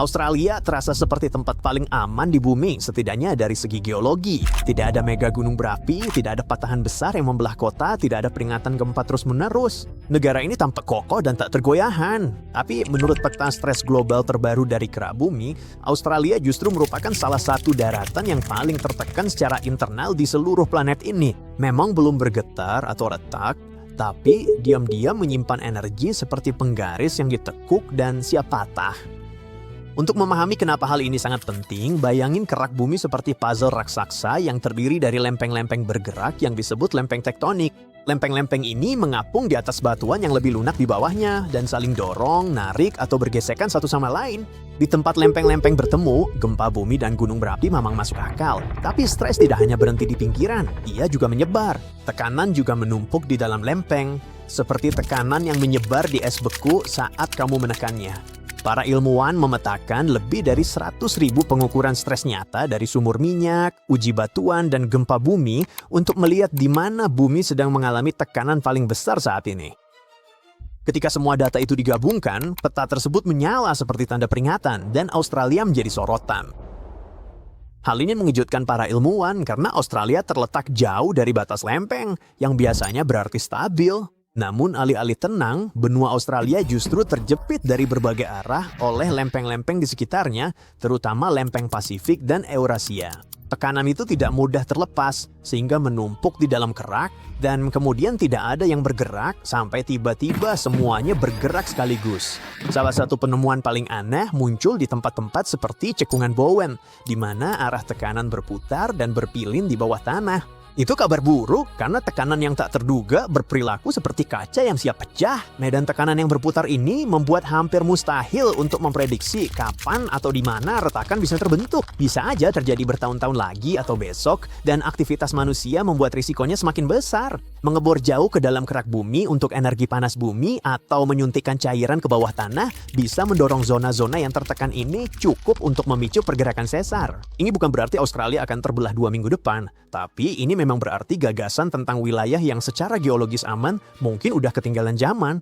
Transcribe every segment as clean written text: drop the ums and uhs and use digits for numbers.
Australia terasa seperti tempat paling aman di bumi, setidaknya dari segi geologi. Tidak ada mega gunung berapi, tidak ada patahan besar yang membelah kota, tidak ada peringatan gempa terus-menerus. Negara ini tampak kokoh dan tak tergoyahkan. Tapi menurut peta stres global terbaru dari Kerak Bumi, Australia justru merupakan salah satu daratan yang paling tertekan secara internal di seluruh planet ini. Memang belum bergetar atau retak, tapi diam-diam menyimpan energi seperti penggaris yang ditekuk dan siap patah. Untuk memahami kenapa hal ini sangat penting, bayangin kerak bumi seperti puzzle raksasa yang terdiri dari lempeng-lempeng bergerak yang disebut lempeng tektonik. Lempeng-lempeng ini mengapung di atas batuan yang lebih lunak di bawahnya dan saling dorong, narik, atau bergesekan satu sama lain. Di tempat lempeng-lempeng bertemu, gempa bumi dan gunung berapi memang masuk akal. Tapi stres tidak hanya berhenti di pinggiran, ia juga menyebar. Tekanan juga menumpuk di dalam lempeng, seperti tekanan yang menyebar di es beku saat kamu menekannya. Para ilmuwan memetakan lebih dari 100.000 pengukuran stres nyata dari sumur minyak, uji batuan, dan gempa bumi untuk melihat di mana bumi sedang mengalami tekanan paling besar saat ini. Ketika semua data itu digabungkan, peta tersebut menyala seperti tanda peringatan dan Australia menjadi sorotan. Hal ini mengejutkan para ilmuwan karena Australia terletak jauh dari batas lempeng yang biasanya berarti stabil. Namun alih-alih tenang, benua Australia justru terjepit dari berbagai arah oleh lempeng-lempeng di sekitarnya, terutama lempeng Pasifik dan Eurasia. Tekanan itu tidak mudah terlepas, sehingga menumpuk di dalam kerak, dan kemudian tidak ada yang bergerak sampai tiba-tiba semuanya bergerak sekaligus. Salah satu penemuan paling aneh muncul di tempat-tempat seperti cekungan Bowen, di mana arah tekanan berputar dan berpilin di bawah tanah. Itu kabar buruk karena tekanan yang tak terduga berperilaku seperti kaca yang siap pecah. Medan tekanan yang berputar ini membuat hampir mustahil untuk memprediksi kapan atau di mana retakan bisa terbentuk. Bisa aja terjadi bertahun-tahun lagi atau besok, dan aktivitas manusia membuat risikonya semakin besar. Mengebor jauh ke dalam kerak bumi untuk energi panas bumi atau menyuntikkan cairan ke bawah tanah bisa mendorong zona-zona yang tertekan ini cukup untuk memicu pergerakan sesar. Ini bukan berarti Australia akan terbelah 2 minggu depan, tapi ini memang berarti gagasan tentang wilayah yang secara geologis aman mungkin udah ketinggalan zaman.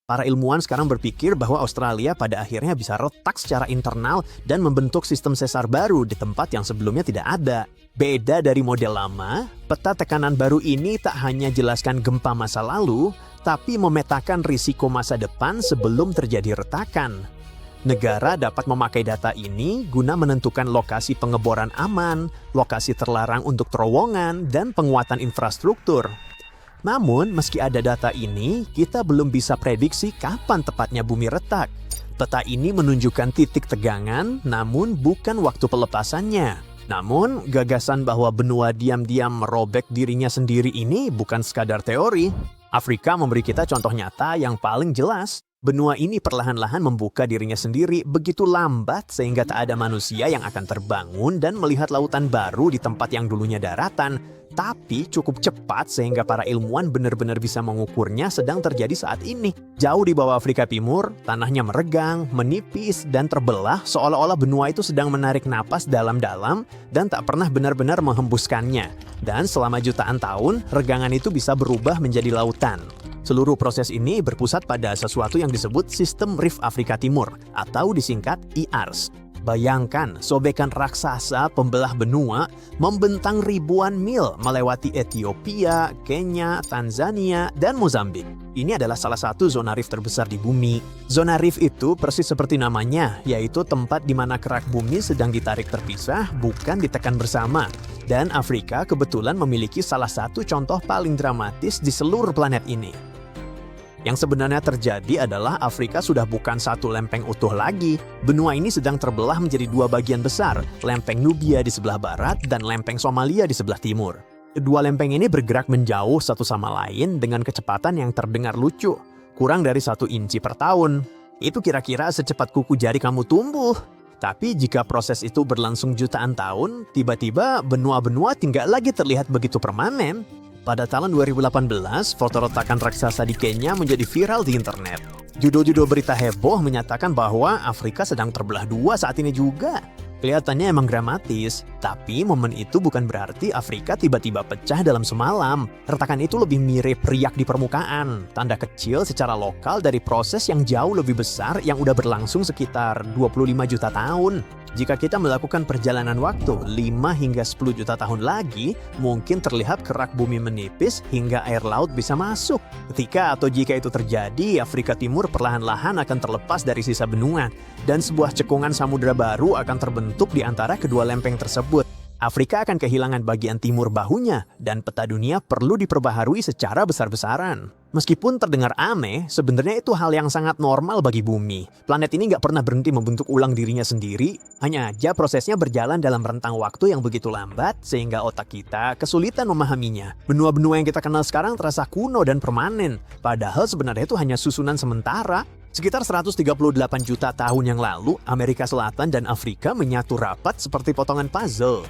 Para ilmuwan sekarang berpikir bahwa Australia pada akhirnya bisa retak secara internal dan membentuk sistem sesar baru di tempat yang sebelumnya tidak ada. Beda dari model lama, peta tekanan baru ini tak hanya jelaskan gempa masa lalu, tapi memetakan risiko masa depan sebelum terjadi retakan. Negara dapat memakai data ini guna menentukan lokasi pengeboran aman, lokasi terlarang untuk terowongan, dan penguatan infrastruktur. Namun, meski ada data ini, kita belum bisa prediksi kapan tepatnya bumi retak. Peta ini menunjukkan titik tegangan, namun bukan waktu pelepasannya. Namun, gagasan bahwa benua diam-diam merobek dirinya sendiri ini bukan sekadar teori. Afrika memberi kita contoh nyata yang paling jelas. Benua ini perlahan-lahan membuka dirinya sendiri begitu lambat sehingga tak ada manusia yang akan terbangun dan melihat lautan baru di tempat yang dulunya daratan, tapi cukup cepat sehingga para ilmuwan benar-benar bisa mengukurnya sedang terjadi saat ini. Jauh di bawah Afrika Timur, tanahnya meregang, menipis, dan terbelah seolah-olah benua itu sedang menarik napas dalam-dalam dan tak pernah benar-benar menghembuskannya. Dan selama jutaan tahun, regangan itu bisa berubah menjadi lautan. Seluruh proses ini berpusat pada sesuatu yang disebut Sistem Rift Afrika Timur atau disingkat IARS. Bayangkan sobekan raksasa pembelah benua membentang ribuan mil melewati Ethiopia, Kenya, Tanzania, dan Mozambik. Ini adalah salah satu zona rift terbesar di bumi. Zona rift itu persis seperti namanya, yaitu tempat di mana kerak bumi sedang ditarik terpisah, bukan ditekan bersama. Dan Afrika kebetulan memiliki salah satu contoh paling dramatis di seluruh planet ini. Yang sebenarnya terjadi adalah Afrika sudah bukan satu lempeng utuh lagi. Benua ini sedang terbelah menjadi 2 bagian besar, lempeng Nubia di sebelah barat dan lempeng Somalia di sebelah timur. Kedua lempeng ini bergerak menjauh satu sama lain dengan kecepatan yang terdengar lucu, kurang dari 1 inci per tahun. Itu kira-kira secepat kuku jari kamu tumbuh. Tapi jika proses itu berlangsung jutaan tahun, tiba-tiba benua-benua tidak lagi terlihat begitu permanen. Pada tahun 2018, foto retakan raksasa di Kenya menjadi viral di internet. Judul-judul berita heboh menyatakan bahwa Afrika sedang terbelah 2 saat ini juga. Kelihatannya emang dramatis, tapi momen itu bukan berarti Afrika tiba-tiba pecah dalam semalam. Retakan itu lebih mirip riak di permukaan, tanda kecil secara lokal dari proses yang jauh lebih besar yang udah berlangsung sekitar 25 juta tahun. Jika kita melakukan perjalanan waktu 5 hingga 10 juta tahun lagi, mungkin terlihat kerak bumi menipis hingga air laut bisa masuk. Ketika atau jika itu terjadi, Afrika Timur perlahan-lahan akan terlepas dari sisa benua, dan sebuah cekungan samudera baru akan terbentuk di antara kedua lempeng tersebut. Afrika akan kehilangan bagian timur bahunya, dan peta dunia perlu diperbaharui secara besar-besaran. Meskipun terdengar aneh, sebenarnya itu hal yang sangat normal bagi bumi. Planet ini nggak pernah berhenti membentuk ulang dirinya sendiri, hanya aja prosesnya berjalan dalam rentang waktu yang begitu lambat, sehingga otak kita kesulitan memahaminya. Benua-benua yang kita kenal sekarang terasa kuno dan permanen, padahal sebenarnya itu hanya susunan sementara. Sekitar 138 juta tahun yang lalu, Amerika Selatan dan Afrika menyatu rapat seperti potongan puzzle.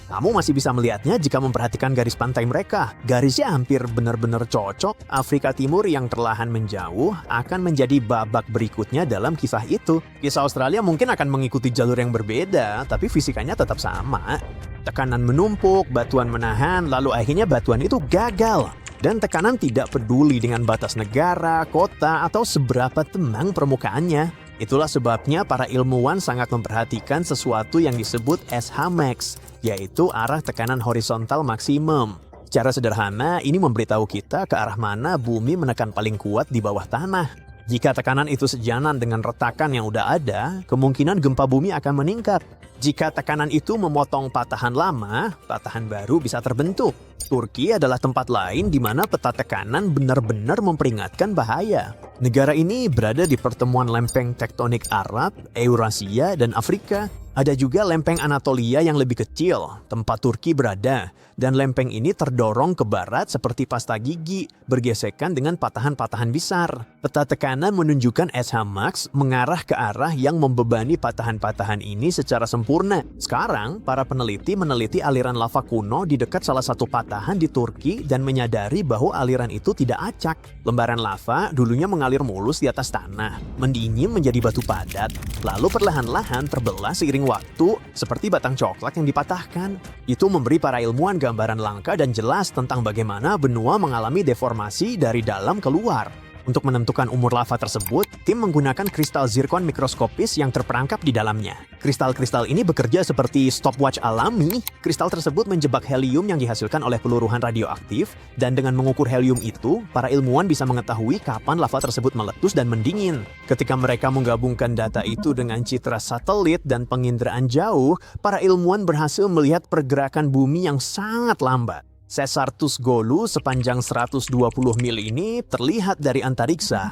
Kamu masih bisa melihatnya jika memperhatikan garis pantai mereka. Garisnya hampir benar-benar cocok. Afrika Timur yang perlahan menjauh akan menjadi babak berikutnya dalam kisah itu. Kisah Australia mungkin akan mengikuti jalur yang berbeda, tapi fisikanya tetap sama. Tekanan menumpuk, batuan menahan, lalu akhirnya batuan itu gagal. Dan tekanan tidak peduli dengan batas negara, kota, atau seberapa tenang permukaannya. Itulah sebabnya para ilmuwan sangat memperhatikan sesuatu yang disebut SH max, yaitu arah tekanan horizontal maksimum. Secara sederhana, ini memberitahu kita ke arah mana bumi menekan paling kuat di bawah tanah. Jika tekanan itu sejalan dengan retakan yang udah ada, kemungkinan gempa bumi akan meningkat. Jika tekanan itu memotong patahan lama, patahan baru bisa terbentuk. Turki adalah tempat lain di mana peta tekanan benar-benar memperingatkan bahaya. Negara ini berada di pertemuan lempeng tektonik Arab, Eurasia, dan Afrika. Ada juga lempeng Anatolia yang lebih kecil, tempat Turki berada. Dan lempeng ini terdorong ke barat seperti pasta gigi, bergesekan dengan patahan-patahan besar. Peta tekanan menunjukkan SH max mengarah ke arah yang membebani patahan-patahan ini secara sempurna. Sekarang, para peneliti meneliti aliran lava kuno di dekat salah satu patahan di Turki dan menyadari bahwa aliran itu tidak acak. Lembaran lava dulunya mengalir mulus di atas tanah, mendingin menjadi batu padat, lalu perlahan-lahan terbelah seiring waktu seperti batang coklat yang dipatahkan. Itu memberi para ilmuwan gambaran langka dan jelas tentang bagaimana benua mengalami deformasi dari dalam keluar. Untuk menentukan umur lava tersebut, tim menggunakan kristal zirkon mikroskopis yang terperangkap di dalamnya. Kristal-kristal ini bekerja seperti stopwatch alami. Kristal tersebut menjebak helium yang dihasilkan oleh peluruhan radioaktif, dan dengan mengukur helium itu, para ilmuwan bisa mengetahui kapan lava tersebut meletus dan mendingin. Ketika mereka menggabungkan data itu dengan citra satelit dan penginderaan jauh, para ilmuwan berhasil melihat pergerakan bumi yang sangat lambat. Sesar Tusgolu sepanjang 120 mil ini terlihat dari antariksa.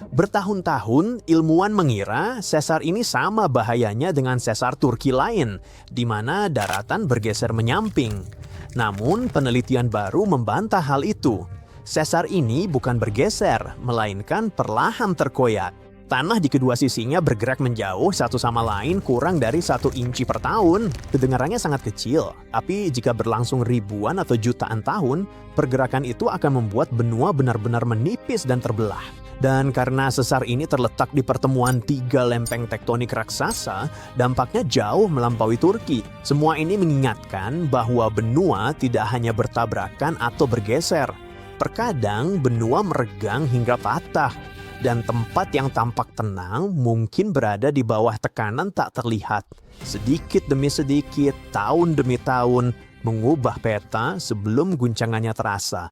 Bertahun-tahun, ilmuwan mengira sesar ini sama bahayanya dengan sesar Turki lain, di mana daratan bergeser menyamping. Namun, penelitian baru membantah hal itu. Sesar ini bukan bergeser, melainkan perlahan terkoyak. Tanah di kedua sisinya bergerak menjauh satu sama lain kurang dari 1 inci per tahun. Kedengarannya sangat kecil, tapi jika berlangsung ribuan atau jutaan tahun, pergerakan itu akan membuat benua benar-benar menipis dan terbelah. Dan karena sesar ini terletak di pertemuan 3 lempeng tektonik raksasa, dampaknya jauh melampaui Turki. Semua ini mengingatkan bahwa benua tidak hanya bertabrakan atau bergeser. Terkadang benua meregang hingga patah. Dan tempat yang tampak tenang mungkin berada di bawah tekanan tak terlihat. Sedikit demi sedikit, tahun demi tahun, mengubah peta sebelum guncangannya terasa.